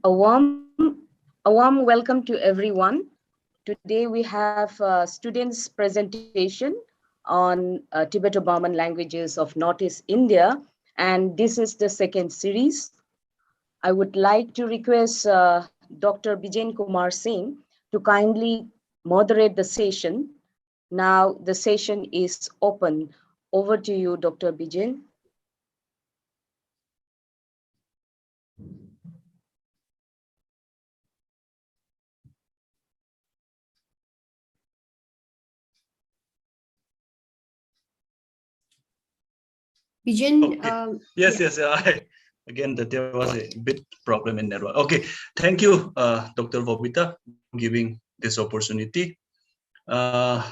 A warm, a warm welcome to everyone. Today we have students' presentation on Tibeto-Burman languages of Northeast India, and this is the second series. I would like to request Dr. Bijen Kumar Singh to kindly moderate the session. Now the session is open. Over to you, Dr. Bijen. Bijen, okay. Yes. Again, that there was a bit problem in network. Okay, thank you, Dr. Bobita, for giving this opportunity. Dear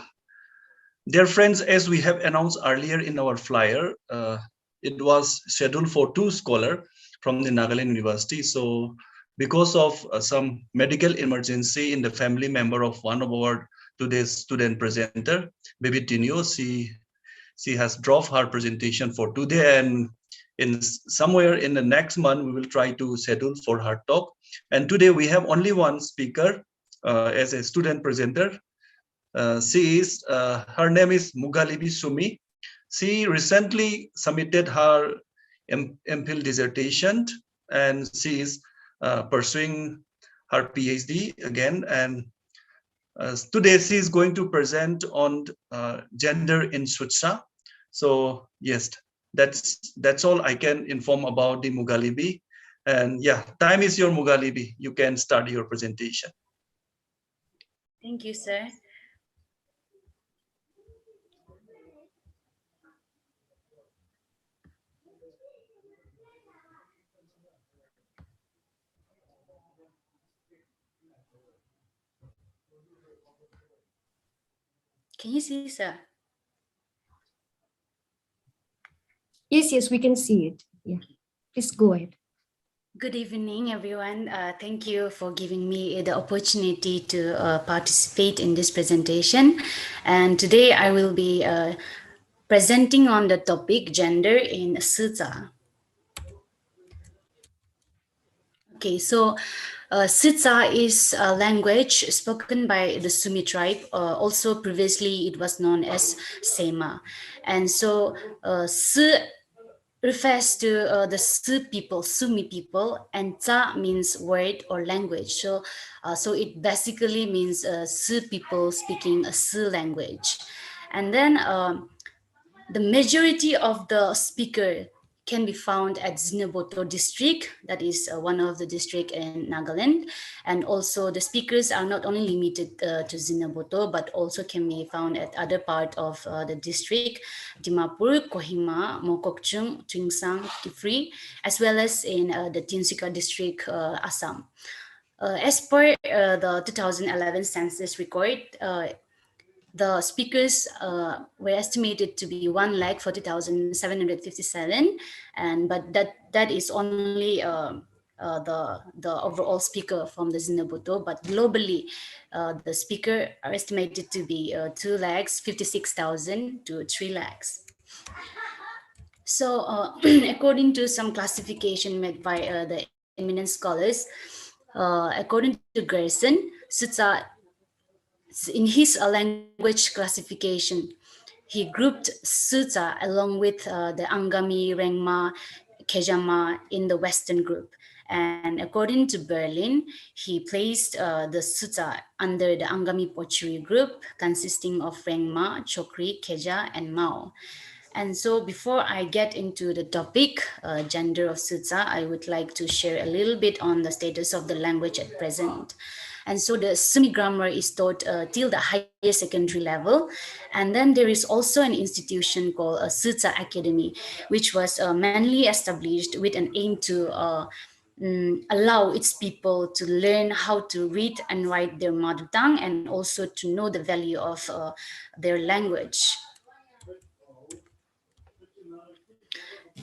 friends, as we have announced earlier in our flyer, it was scheduled for 2 scholars from the Nagaland University. So because of some medical emergency in the family member of one of our today's student presenter, Baby Tinio, she has dropped her presentation for today, and in somewhere in the next month we will try to schedule for her talk. And today we have only one speaker as a student presenter. Her name is Mughalivi Sumi. She recently submitted her MPhil dissertation, and she is pursuing her PhD again. And today she is going to present on gender in Sutsa. So yes, that's all I can inform about the Mughalivi. And yeah, time is your, Mughalivi. You can start your presentation. Thank you, sir. Can you see, sir? Yes, we can see it. Yeah, please go ahead. Good evening, everyone. Thank you for giving me the opportunity to participate in this presentation. And today I will be presenting on the topic gender in Sutsa. Okay, so Sitsa is a language spoken by the Sumi tribe. Also, previously it was known as Sema. And so Si refers to the Si people, Sumi people, and Tsa means word or language. So it basically means Si people speaking a Si language. And then the majority of the speaker can be found at Zinaboto district, that is one of the district in Nagaland. And also the speakers are not only limited to Zinaboto, but also can be found at other part of the district, Dimapur, Kohima, Mokokchung, Tungsang, Kifri, as well as in the Tinsukia district, Assam. As per the 2011 census record, the speakers were estimated to be 140,757, but that is only the overall speaker from the Zinaboto. But globally, the speaker are estimated to be 2,56,000 to 3 lakhs. So according to some classification made by the eminent scholars, according to Gerson, Sutsa, in his language classification, he grouped Sutsa along with the Angami, Rengma, Kejama in the Western group. And according to Berlin, he placed the Sutsa under the Angami Pochuri group, consisting of Rengma, Chokri, Keja, and Mao. And so before I get into the topic, gender of Sutsa, I would like to share a little bit on the status of the language at present. And so the Sumi grammar is taught till the higher secondary level. And then there is also an institution called Sutsa Academy, which was mainly established with an aim to allow its people to learn how to read and write their mother tongue, and also to know the value of their language.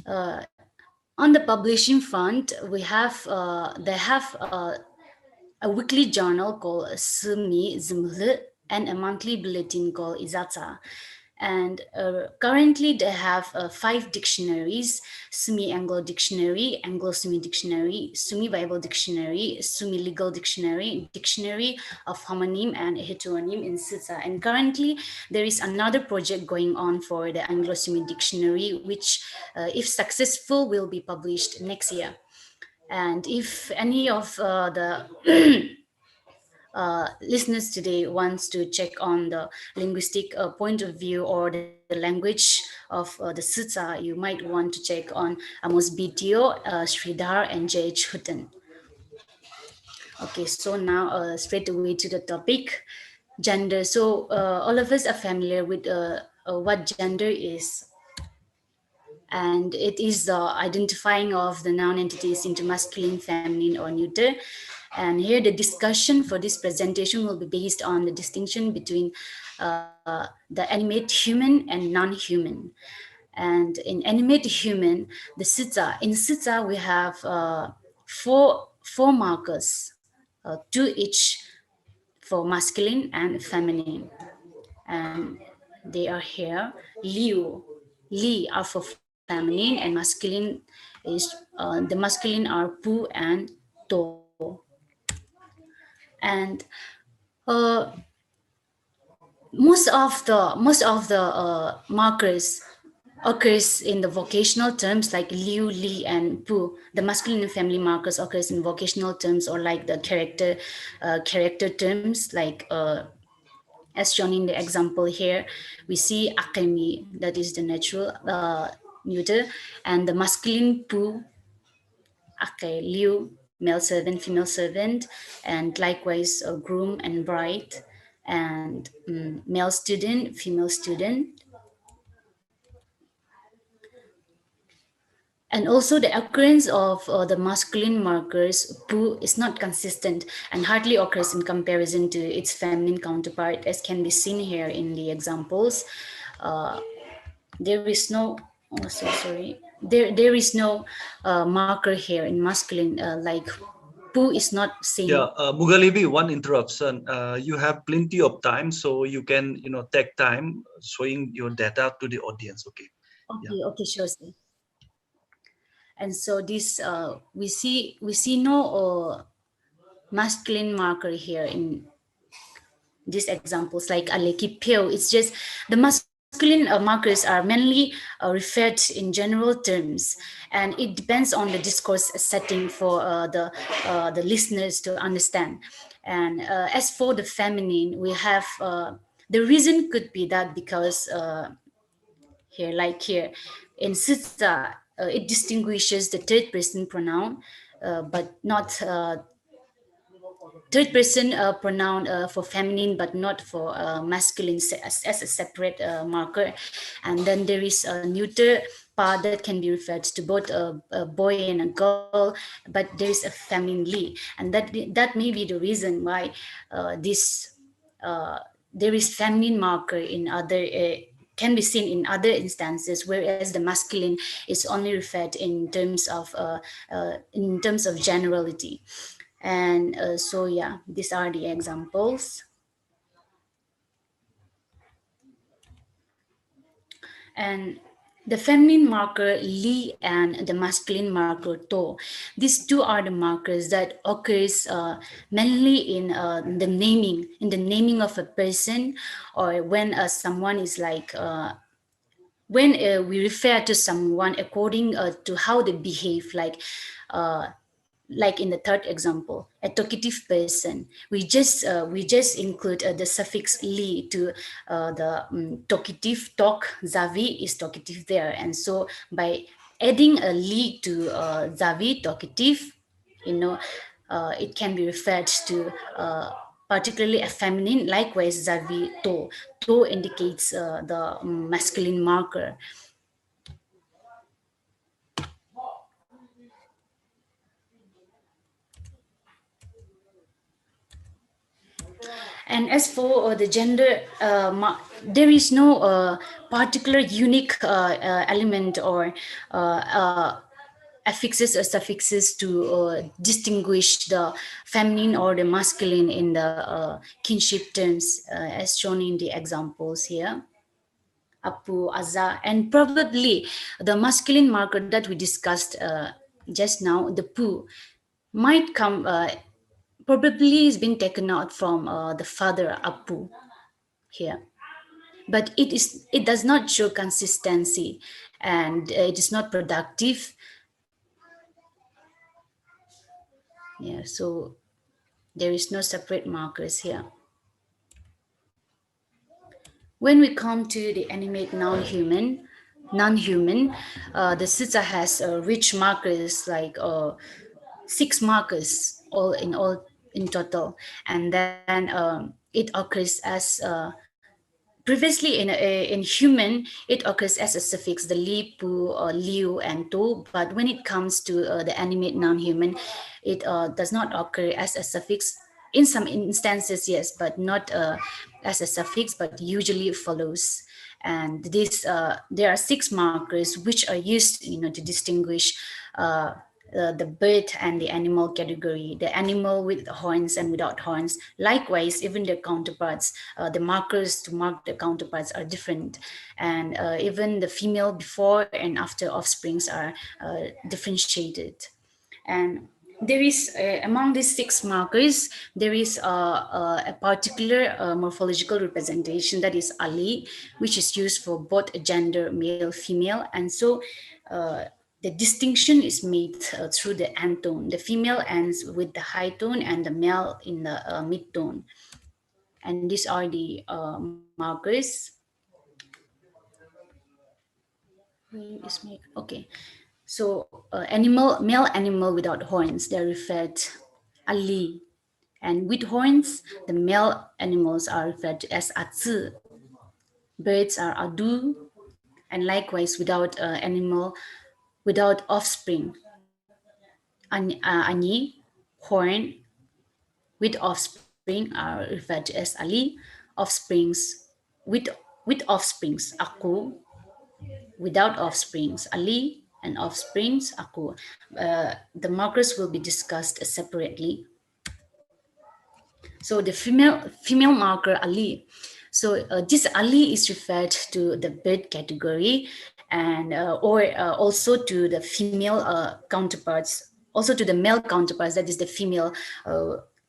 On the publishing front, they have a weekly journal called Sumi Zimhle and a monthly bulletin called Izatsa. And currently they have 5 dictionaries: Sumi Anglo Dictionary, Anglo-Sumi Dictionary, Sumi Bible Dictionary, Sumi Legal Dictionary, Dictionary of Homonym and Heteronym in Sita. And currently there is another project going on for the Anglo-Sumi Dictionary, which if successful will be published next year. And if any of the listeners today wants to check on the linguistic point of view or the language of the Sutta, you might want to check on Amos Bitio, Sridhar, and J.H. Hutton. Okay, so now straight away to the topic, gender. So all of us are familiar with what gender is. And it is the identifying of the noun entities into masculine, feminine, or neuter. And here the discussion for this presentation will be based on the distinction between the animate human and non-human. And in animate human, the Sutta, in Sutta we have four markers, two each for masculine and feminine. And they are here. Li are for feminine, and masculine is the masculine are pu and to. And uh, most of the markers occurs in the vocational terms like liu, li, and pu. The masculine and feminine markers occurs in vocational terms, or like the character terms, like as shown in the example here. We see akemi, that is the natural neuter, and the masculine pu, ake, liu, male servant, female servant, and likewise groom and bride, and male student, female student. And also the occurrence of the masculine markers pu is not consistent and hardly occurs in comparison to its feminine counterpart, as can be seen here in the examples. There is no, oh, so sorry. There is no marker here in masculine, like pu is not seen. Yeah, Mughalivi, one interruption. You have plenty of time, so you can, take time showing your data to the audience. Okay. Okay, yeah. Okay, sure. Sir. And so this we see no masculine marker here in these examples, like aleki pio. It's just the masculine markers are mainly referred in general terms, and it depends on the discourse setting for the listeners to understand. And as for the feminine, we have the reason could be that because here, like here in Sutta, it distinguishes the third person pronoun, but not third person pronoun for feminine, but not for masculine as a separate marker. And then there is a neuter part that can be referred to both a boy and a girl, but there is a feminine li, and that may be the reason why this there is feminine marker in other can be seen in other instances, whereas the masculine is only referred in terms of generality. And so yeah, these are the examples. And the feminine marker li and the masculine marker to, these two are the markers that occurs mainly in the naming of a person, or when someone is like when we refer to someone according to how they behave, like in the third example, a talkative person, we just include the suffix li to the talkative, talk, zavi is talkative there. And so by adding a li to zavi, talkative, it can be referred to particularly a feminine. Likewise, zavi, to indicates the masculine marker. And as for the gender, there is no particular unique element or affixes or suffixes to distinguish the feminine or the masculine in the kinship terms, as shown in the examples here. Apu, Aza, and probably the masculine marker that we discussed just now, the Pu, might come, probably is been taken out from the father Apu here. But it does not show consistency, and it is not productive. Yeah, so there is no separate markers here. When we come to the animate non-human, the Sita has rich markers, like 6 markers all in total, and then it occurs as previously in human, it occurs as a suffix, the li, pu, liu, and to. But when it comes to the animate non-human, it does not occur as a suffix. In some instances, yes, but not as a suffix, but usually it follows. And this there are 6 markers which are used, to distinguish the bird and the animal category, the animal with horns and without horns. Likewise, even their counterparts, the markers to mark the counterparts are different. And even the female before and after offsprings are differentiated. And there is, among these 6 markers, there is a particular morphological representation, that is Ali, which is used for both gender, male, female. And so uh, the distinction is made through the end tone. The female ends with the high tone and the male in the mid tone. And these are the markers. Where is my, okay. So male animal without horns, they're referred Ali. And with horns, the male animals are referred to as Atzi. Birds are Adu. And likewise, without animal, without offspring, Ani, horn, with offspring are referred to as Ali. Offsprings, with, with offsprings, Aku. Without offsprings, Ali. And offsprings, Aku. The markers will be discussed separately. So the female marker Ali. So this Ali is referred to the bird category, and or also to the female counterparts, also to the male counterparts, that is the female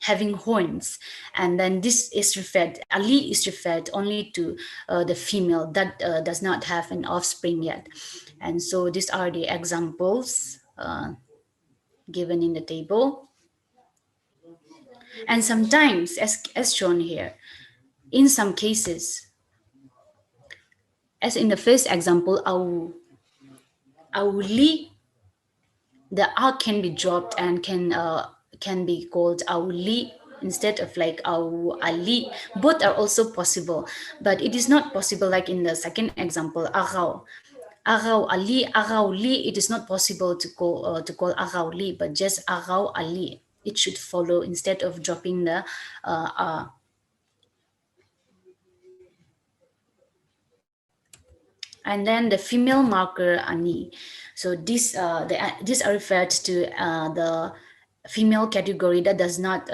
having horns. And then this is referred, Ali is referred only to the female that does not have an offspring yet. And so these are the examples given in the table. And sometimes, as shown here, in some cases, as in the first example, Auli, the A can be dropped and can be called Auli instead of like Ali. Both are also possible, but it is not possible like in the second example, Arau. Arau Ali, Arau Li, it is not possible to call Arau Li, but just Arau Ali. It should follow instead of dropping the And then the female marker Ani. So these are referred to the female category that does not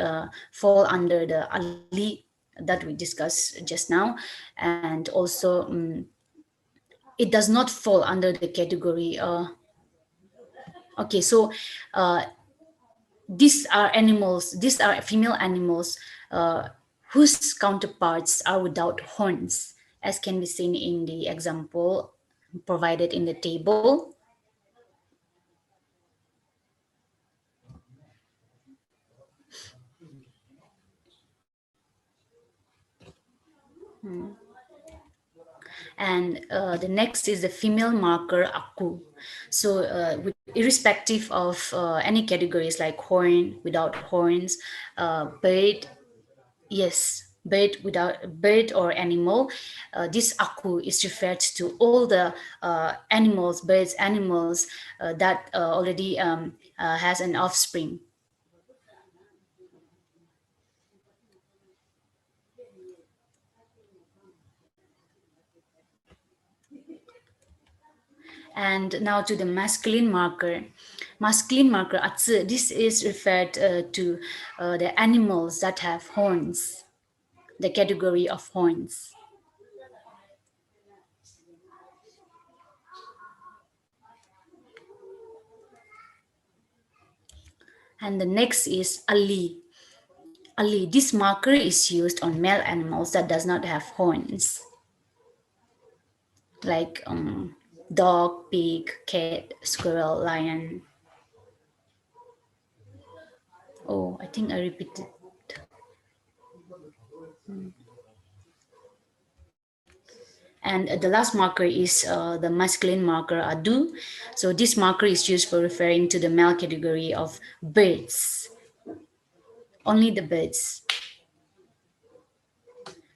fall under the Ali that we discussed just now, and also it does not fall under the category. Okay, so these are animals. These are female animals whose counterparts are without horns, as can be seen in the example provided in the table. And the next is the female marker Aku. So irrespective of any categories like horn, without horns, bird, yes, bird or animal, this Aku is referred to all the animals, birds, animals that already has an offspring. And now to the masculine marker. Masculine marker, Atsu, this is referred to the animals that have horns, the category of horns. And the next is Ali. Ali, this marker is used on male animals that does not have horns, like dog, pig, cat, squirrel, lion. Oh, I think I repeated. And the last marker is the masculine marker adu. So this marker is used for referring to the male category of birds, only the birds,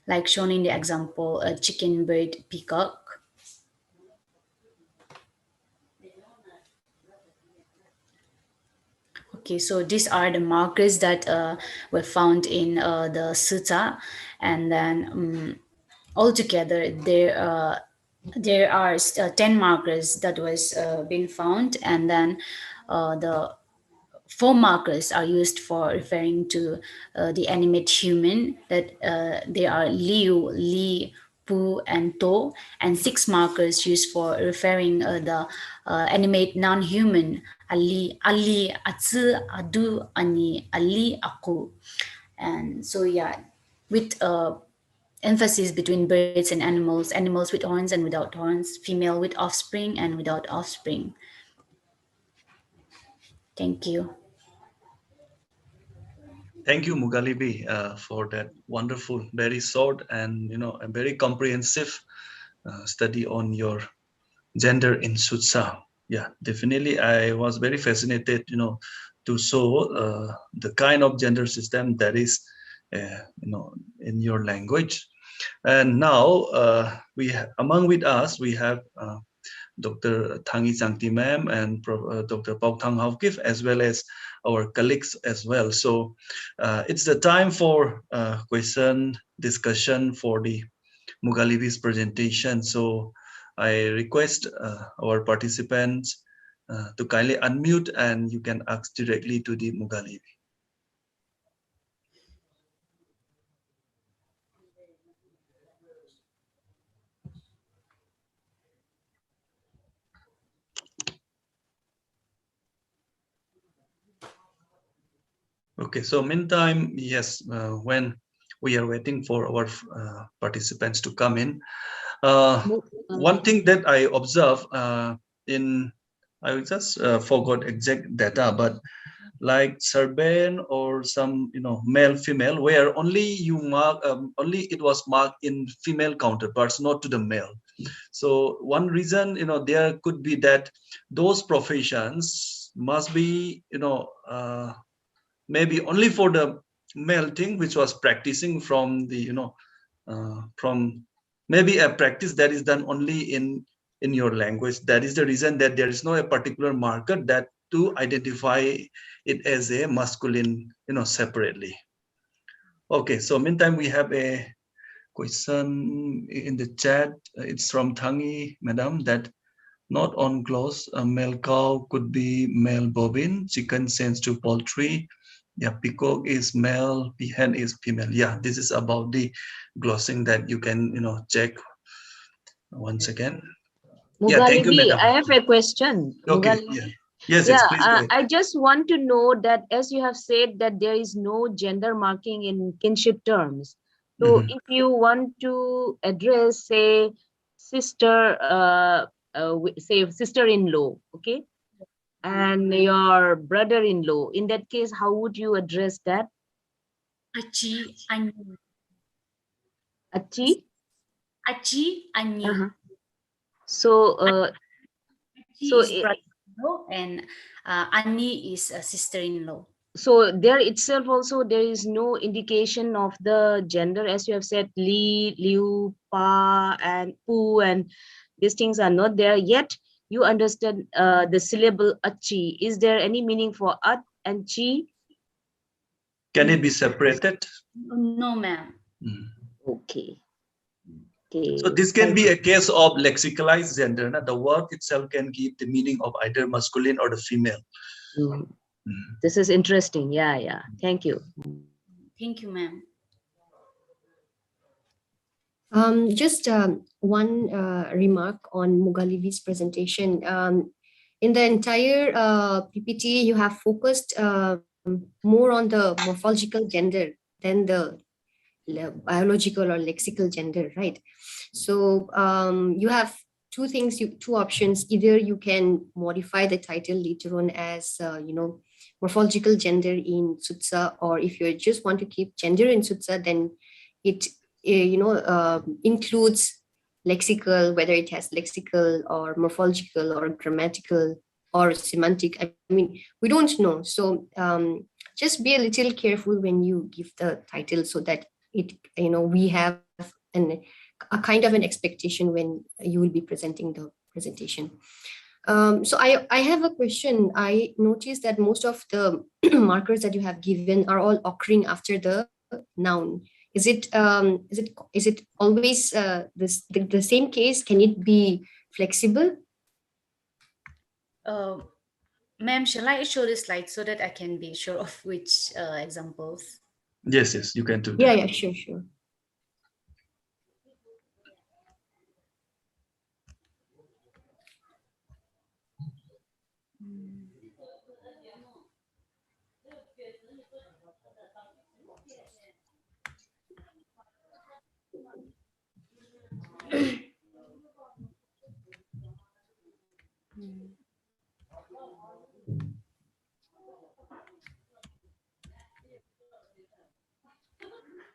like shown in the example, a chicken, bird, peacock. Okay, so these are the markers that were found in the sutta, and then altogether there are 10 markers that was been found, and then the 4 markers are used for referring to the animate human, that they are liu, li, pu, and to, and 6 markers used for referring the animate non-human, ali, ali, atsu, adu, ani, ali, aku. And so yeah, with emphasis between birds and animals, animals with horns and without horns, female with offspring and without offspring. Thank you. Thank you, Mughalivi, for that wonderful, very short and a very comprehensive study on your gender in Sutsa. Yeah, definitely. I was very fascinated, to show the kind of gender system that is, in your language. And now among with us, we have Dr. Thangi Changti ma'am and Dr. Pau Thang Haukif, as well as our colleagues as well. So it's the time for question discussion for the Mughalivi's presentation. So I request our participants to kindly unmute, and you can ask directly to the Mughalivi. Okay, so meantime, yes, when we are waiting for our participants to come in, one thing that I observe I just forgot exact data, but like Serbian or some male female, where only you mark only it was marked in female counterparts, not to the male. So one reason there could be that those professions must be maybe only for the male thing, which was practicing from the from maybe a practice that is done only in your language. That is the reason that there is no a particular marker that to identify it as a masculine separately. Okay, so meantime we have a question in the chat. It's from Thangi madam, that not on gloss, a male cow could be male bovine, chicken sends to poultry. Yeah, peacock is male, peahen is female. Yeah, this is about the glossing that you can check once again. Yeah, thank you, Mughalivi, madam. I have a question. Okay, Mughalivi. yeah. Yes, please go ahead. I just want to know that, as you have said, that there is no gender marking in kinship terms. So if you want to address, say, say sister-in-law, okay, and your brother-in-law, in that case, how would you address that? Achi, ani. Achi? Achi, ani. So, Achi so is brother-in-law and Ani is a sister-in-law. So there itself also there is no indication of the gender, as you have said, li, liu, pa, and pu, and these things are not there yet. You understand the syllable achi. Is there any meaning for at and chi? Can it be separated? No, ma'am. Okay. Okay. So this can be a case of lexicalized gender. The word itself can give the meaning of either masculine or the female. This is interesting. Yeah. Thank you. Thank you, ma'am. Just one remark on Mughalivi's presentation. In the entire PPT, you have focused more on the morphological gender than the biological or lexical gender, right? So you have two things, two options. Either you can modify the title later on as, morphological gender in Sutsa, or if you just want to keep gender in Sutsa, then it, includes lexical, whether it has lexical or morphological or grammatical or semantic. I mean, we don't know. So just be a little careful when you give the title, so that it, we have a kind of an expectation when you will be presenting the presentation. So I have a question. I noticed that most of the markers that you have given are all occurring after the noun. Is it always the same case? Can it be flexible? Ma'am, shall I show the slide so that I can be sure of which examples? Yes, you can do that. Yeah, sure.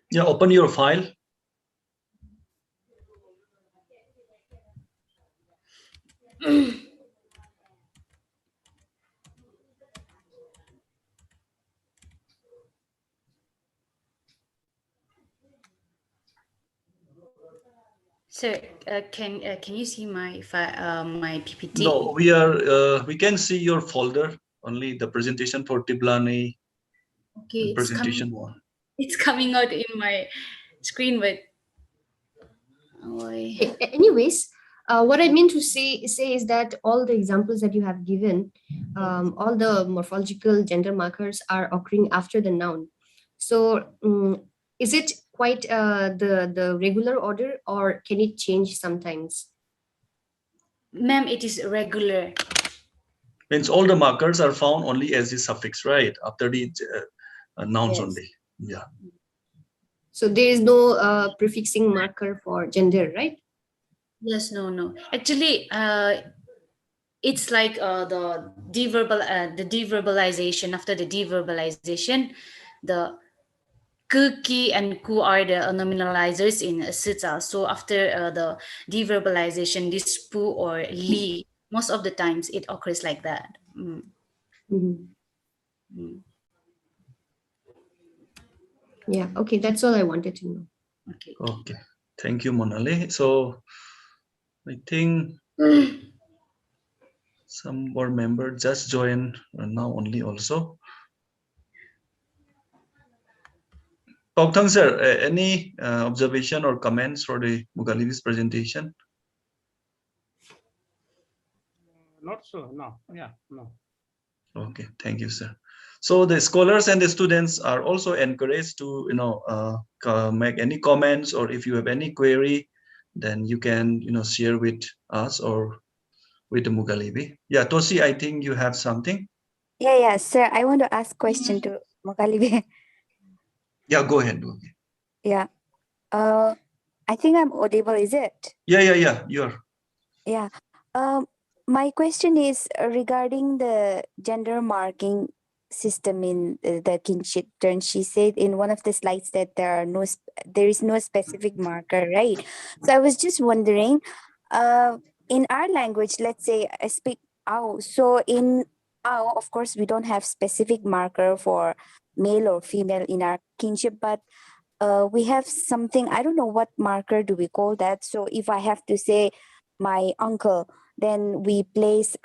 Yeah, open your file. Sir, can you see my my PPT? No, we can see your folder, only the presentation for Tiblani. Okay, Presentation one. It's coming out in my screen, but Anyways, what I mean to say is that all the examples that you have given, all the morphological gender markers are occurring after the noun. So is it quite the regular order, or can it change sometimes? Ma'am, it is regular. Means all the markers are found only as the suffix, right? After the nouns Yes. only. Yeah. So there is no prefixing marker for gender, right? Yes, no. Actually, it's like the deverbalization. After the deverbalization, the ku, ki, and ku are the nominalizers in sita. So after the deverbalization, this pu or li, most of the times it occurs like that. Yeah, okay, that's all I wanted to know. Okay. Thank you, Monali. So I think some more members just joined now only also. Paukthang sir, any observation or comments for the Mughalivi's presentation? Not so, no. Yeah, no. Okay, thank you, sir. So the scholars and the students are also encouraged to, make any comments, or if you have any query, then you can, share with us or with the Mughalivi. Yeah, Tosi, I think you have something. Yeah, sir. I want to ask question to Mughalivi. Yeah, go ahead. Okay. Yeah. I think I'm audible, is it? Yeah, you're. Yeah. My question is regarding the gender marking system in the kinship turn. She said in one of the slides that there is no specific marker, right? So I was just wondering, in our language, let's say I speak Ao. So in Ao, of course, we don't have specific marker for male or female in our kinship, but we have something, I don't know what marker do we call that. So if I have to say my uncle, then we place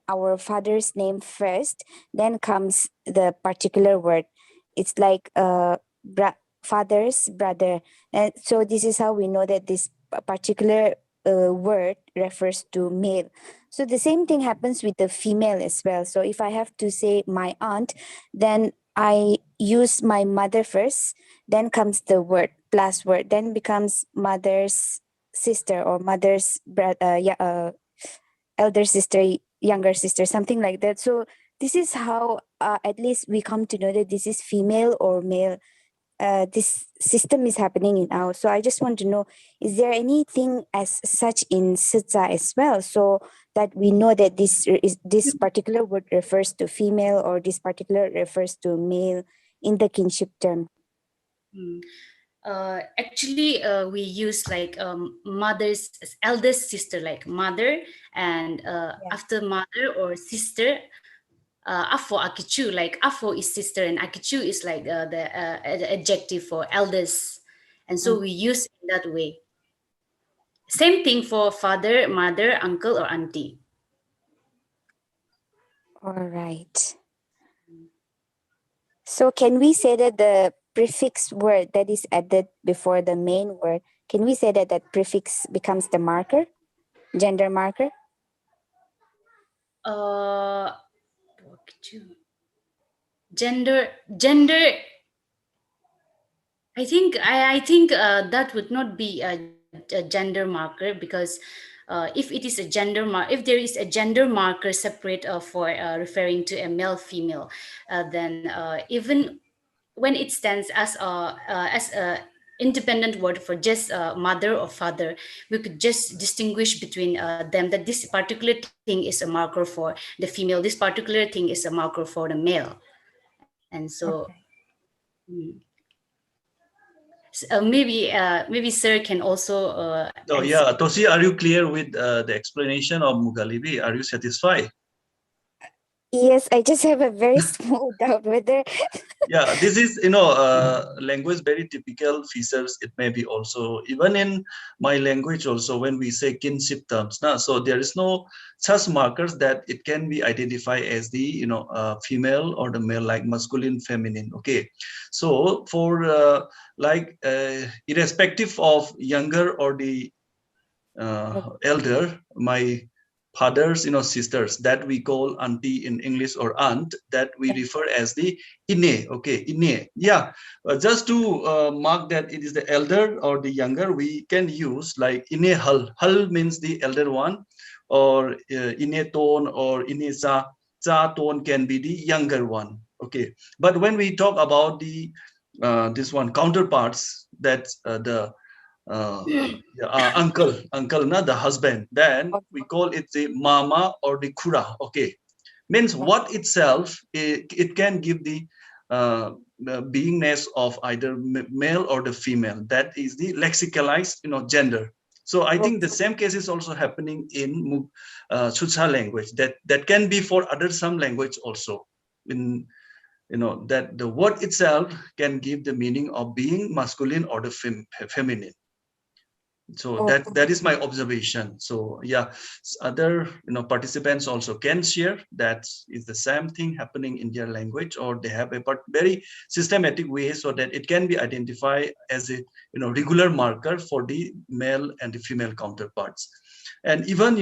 our father's name first, then comes the particular word. It's like father's brother. And so this is how we know that this particular word refers to male. So the same thing happens with the female as well. So if I have to say my aunt, then I use my mother first, then comes the word, plus word, then becomes mother's sister or mother's elder sister, younger sister, something like that. So this is how at least we come to know that this is female or male. This system is happening in our. So I just want to know, is there anything as such in Sitsa as well, so that we know that this particular word refers to female or this particular refers to male in the kinship term? Actually, we use like mother's eldest sister, like mother, and after mother or sister, afo akichu, like afo is sister and akichu is like the adjective for eldest, and so we use in that way. Same thing for father, mother, uncle, or auntie. All right. So can we say that the prefix word that is added before the main word, can we say that that prefix becomes the marker, gender marker? Gender. I think that would not be a gender marker, because if it is a if there is a gender marker separate for referring to a male female, then even when it stands as a independent word for just mother or father, we could just distinguish between them, that this particular thing is a marker for the female, this particular thing is a marker for the male. And so maybe sir can also So yeah, Tosi, are you clear with the explanation of Mughalivi? Are you satisfied? Yes, I just have a very small doubt whether. Yeah, this is language very typical features. It may be also even in my language also when we say kinship terms. Now, so there is no such markers that it can be identified as the female or the male, like masculine, feminine. Okay, so for irrespective of younger or the elder, my father's sisters, that we call auntie in English, or aunt, that we refer as the ine. Okay, ine. Yeah, just to mark that it is the elder or the younger, we can use like ine hal. Hal means the elder one, or ine ton or ine cha. Cha ton can be the younger one. Okay, but when we talk about the this one counterparts, that's the uncle, not the husband, then we call it the mama or the kura. Okay, means what itself, it can give the beingness of either male or the female. That is the lexicalized gender. So I think the same case is also happening in Chutsa language, that can be for other some language also, in that the word itself can give the meaning of being masculine or the feminine. So that is my observation. So yeah, other participants also can share that is the same thing happening in their language, or they have a very systematic way so that it can be identified as a regular marker for the male and the female counterparts. And even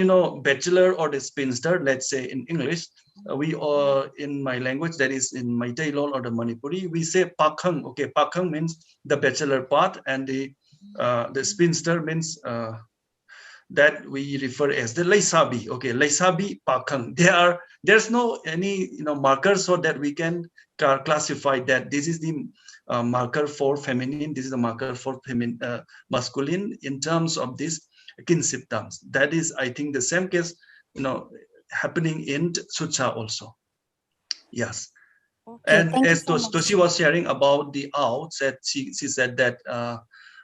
bachelor or the spinster, let's say in English, we in my language, that is in my Tailol or the Manipuri, we say pakhang. Okay, pakhang means the bachelor part, and the spinster means that we refer as the laisabi. Okay, laisabi pakhang. There's no any markers so that we can classify that this is the marker for feminine, this is the marker for masculine in terms of this kinship terms. That is, I think, the same case happening in Sucha also. Yes. Okay, and as Toshi was sharing about the outset, she said that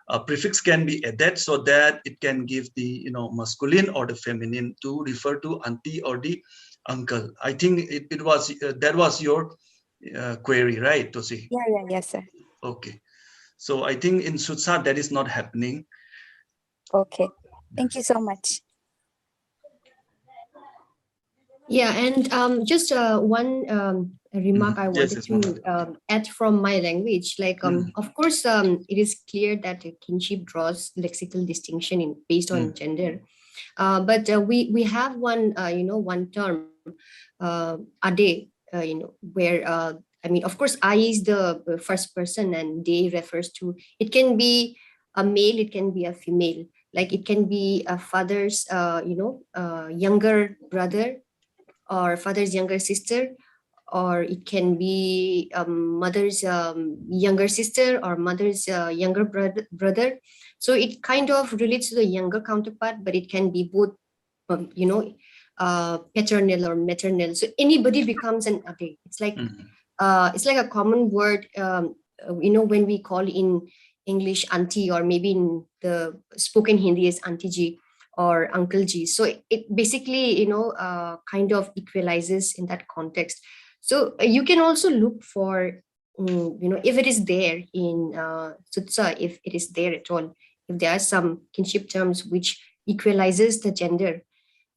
a prefix can be added so that it can give the masculine or the feminine to refer to auntie or the uncle. I think it was that was your query, right, Toshi? Yeah, yes, sir. Okay, so I think in Sutsa that is not happening. Okay, thank you so much. Yeah, and just one remark I wanted to add from my language. Like, of course, it is clear that kinship draws lexical distinction based on gender. But we have one one term, ade, where I mean, of course, I is the first person, and de refers to, it can be a male, it can be a female. Like it can be a father's, younger brother, or father's younger sister, or it can be mother's younger sister or mother's younger brother. So it kind of relates to the younger counterpart, but it can be both, paternal or maternal. So anybody becomes an ade. It's like a common word, when we call in English auntie, or maybe in the spoken Hindi is auntie ji or uncle ji. So it basically, kind of equalizes in that context. So you can also look for, if it is there in Sutsa, if it is there at all, if there are some kinship terms which equalizes the gender,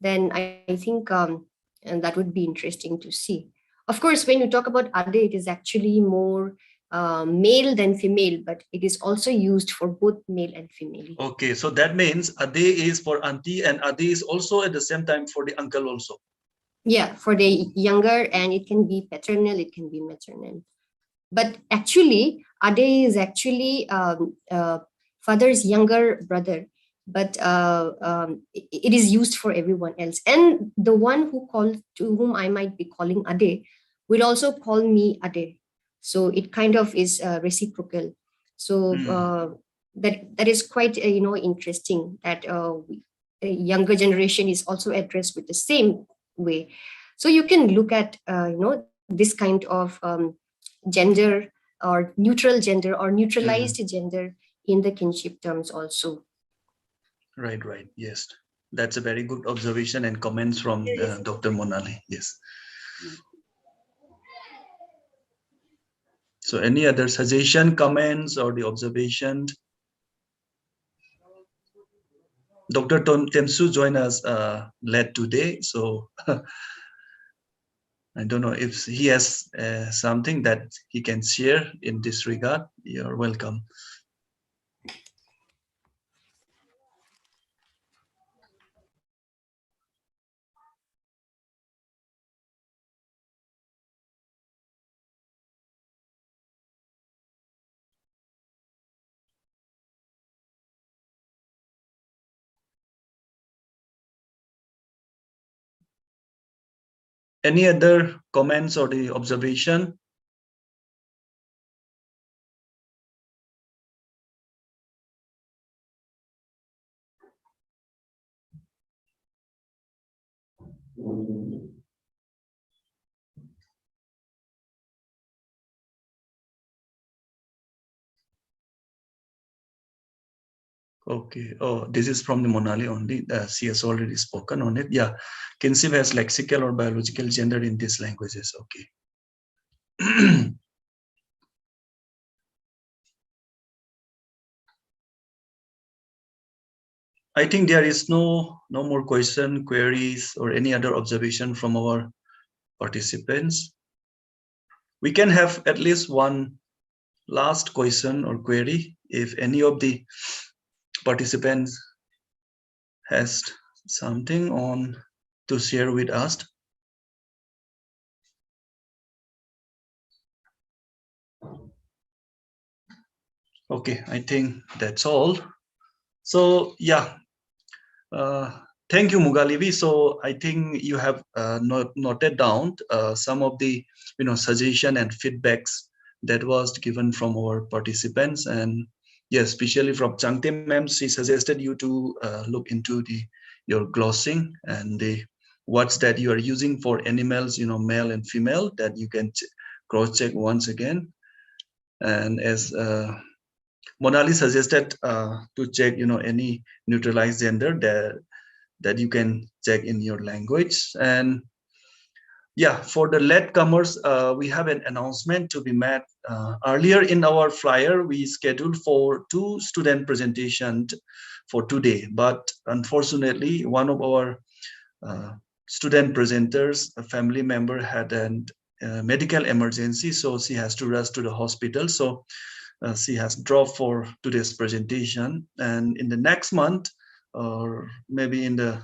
then I think and that would be interesting to see. Of course, when you talk about ade, it is actually more male than female, but it is also used for both male and female. Okay, so that means ade is for auntie and ade is also at the same time for the uncle also. Yeah, for the younger, and it can be paternal, it can be maternal. But actually, ade is actually father's younger brother, but it is used for everyone else. And the one to whom I might be calling ade will also call me ade. So it kind of is reciprocal. So that is quite interesting, that a younger generation is also addressed with the same way. So you can look at this kind of gender or neutral gender or neutralized gender in the kinship terms also. Right. Yes, that's a very good observation and comments from Dr. Monali. Yes. So any other suggestion, comments, or the observation? Dr. Temsu joined us late today, so I don't know if he has something that he can share in this regard. You're welcome. Any other comments or the observation? Okay. Oh, this is from the Monali only. She has already spoken on it. Yeah. Kinship has lexical or biological gender in these languages. Okay. I think there is no more question, queries, or any other observation from our participants. We can have at least one last question or query if any of the participants has something on to share with us. Okay, I think that's all. So yeah, thank you, Mughalivi. So I think you have noted down some of the suggestion and feedbacks that was given from our participants, and yes, especially from Changte ma'am, she suggested you to look into your glossing and the words that you are using for animals, male and female, that you can cross check once again. And as Monali suggested to check, any neutralized gender that you can check in your language. And yeah, for the latecomers, we have an announcement to be made. Earlier in our flyer, we scheduled for 2 student presentations for today, but unfortunately, one of our student presenters, a family member, had a medical emergency, so she has to rush to the hospital. So she has dropped for today's presentation, and in the next month, or maybe in the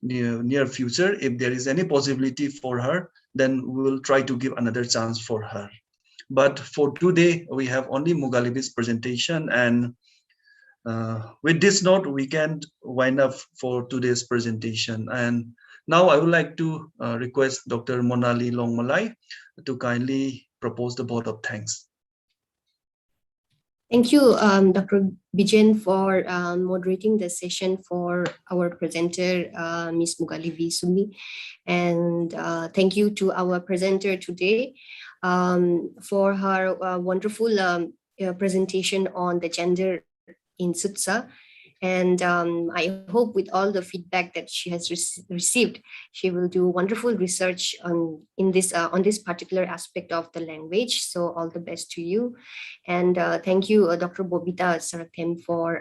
near future, if there is any possibility for her, then we will try to give another chance for her. But for today, we have only Mughalivi's presentation, and with this note, we can wind up for today's presentation. And Now I would like to request Dr. Monali Longmalai to kindly propose the vote of thanks. Thank you, Dr. Bijen, for moderating the session for our presenter, Ms. Mughalivi Sumi. And thank you to our presenter today for her wonderful presentation on the gender in Sutsa. And I hope with all the feedback that she has received, she will do wonderful research on this particular aspect of the language. So all the best to you. And thank you, Dr. Bobita Sarakem, for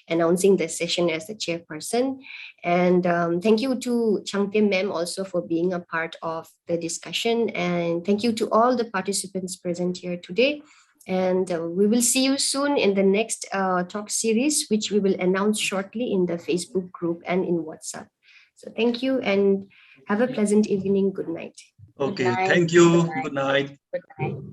announcing the session as the chairperson. And thank you to Changte Mem also for being a part of the discussion. And thank you to all the participants present here today. And we will see you soon in the next talk series, which we will announce shortly in the Facebook group and in WhatsApp. So thank you and have a pleasant evening. Good night. Okay, Good night. thank you. Good night. Good night. Good night.